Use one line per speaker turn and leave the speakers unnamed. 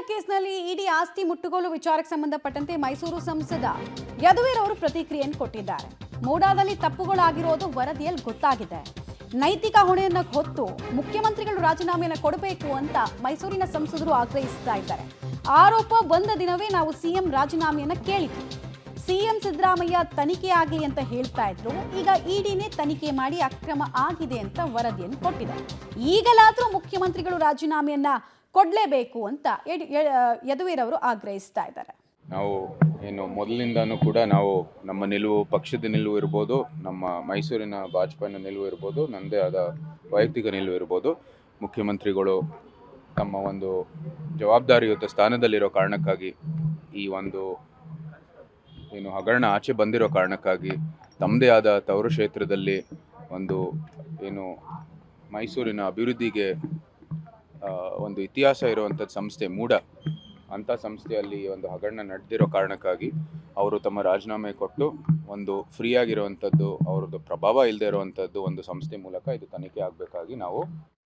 ಕೇಸ್ನಲ್ಲಿ ಇಡಿ ಆಸ್ತಿ ಮುಟ್ಟುಗೋಲು ವಿಚಾರಕ್ಕೆ ಸಂಬಂಧಪಟ್ಟಂತೆ ಮೈಸೂರು ಸಂಸದ ಯದುವೀರ್ ಅವರು ಪ್ರತಿಕ್ರಿಯೆಯನ್ನು ಕೊಟ್ಟಿದ್ದಾರೆ. ಮೂಡಾದಲ್ಲಿ ತಪ್ಪುಗಳಾಗಿರೋದು ವರದಿಯಲ್ಲಿ ಗೊತ್ತಾಗಿದೆ. ನೈತಿಕ ಹೊಣೆಯನ್ನು ಹೊತ್ತು ಮುಖ್ಯಮಂತ್ರಿಗಳು ರಾಜೀನಾಮೆಯನ್ನು ಕೊಡಬೇಕು ಅಂತ ಮೈಸೂರಿನ ಸಂಸದರು ಆಗ್ರಹಿಸ್ತಾ ಇದ್ದಾರೆ. ಆರೋಪ ಬಂದ ದಿನವೇ ನಾವು ಸಿಎಂ ರಾಜೀನಾಮೆಯನ್ನು ಕೇಳಿದ್ವಿ. ಸಿಎಂ ಸಿದ್ದರಾಮಯ್ಯ ತನಿಖೆ ಆಗಲಿ ಅಂತ ಹೇಳ್ತಾ ಇದ್ರು. ಈಗ ಇಡಿನೇ ತನಿಖೆ ಮಾಡಿ ಅಕ್ರಮ ಆಗಿದೆ ಅಂತ ವರದಿಯನ್ನು ಕೊಟ್ಟಿದೆ. ಈಗಲಾದರೂ ಮುಖ್ಯಮಂತ್ರಿಗಳು ರಾಜೀನಾಮೆಯನ್ನ ಕೊಡಲೇಬೇಕು ಅಂತ ಯದುವೀರ್ ಅವರು ಆಗ್ರಹಿಸ್ತಾ ಇದ್ದಾರೆ.
ನಾವು ಮೊದಲಿಂದನೂ ಕೂಡ ನಾವು ನಮ್ಮ ನಿಲುವು, ಪಕ್ಷದ ನಿಲುವು ಇರ್ಬೋದು, ನಮ್ಮ ಮೈಸೂರಿನ ಭಾಜಪನ ನಿಲುವು ಇರ್ಬೋದು, ನನ್ನದೇ ಆದ ವೈಯಕ್ತಿಕ ನಿಲುವು ಇರ್ಬೋದು, ಮುಖ್ಯಮಂತ್ರಿಗಳು ತಮ್ಮ ಒಂದು ಜವಾಬ್ದಾರಿಯುತ ಸ್ಥಾನದಲ್ಲಿರೋ ಕಾರಣಕ್ಕಾಗಿ ಈ ಒಂದು ಹಗರಣ ಆಚೆ ಬಂದಿರೋ ಕಾರಣಕ್ಕಾಗಿ ತಮ್ಮದೇ ಆದ ತವರು ಕ್ಷೇತ್ರದಲ್ಲಿ ಒಂದು ಮೈಸೂರಿನ ಅಭಿವೃದ್ಧಿಗೆ ಒಂದು ಇತಿಹಾಸ ಇರುವಂಥದ್ದು ಸಂಸ್ಥೆ ಮೂಡ, ಅಂಥ ಸಂಸ್ಥೆಯಲ್ಲಿ ಒಂದು ಹಗರಣ ನಡೆದಿರೋ ಕಾರಣಕ್ಕಾಗಿ ಅವರು ತಮ್ಮ ರಾಜೀನಾಮೆ ಕೊಟ್ಟು ಒಂದು ಫ್ರೀ ಆಗಿರುವಂಥದ್ದು, ಅವ್ರದ್ದು ಪ್ರಭಾವ ಇಲ್ಲದೆ ಇರುವಂಥದ್ದು ಒಂದು ಸಂಸ್ಥೆ ಮೂಲಕ ಇದು ತನಿಖೆ ಆಗಬೇಕಾಗಿ ನಾವು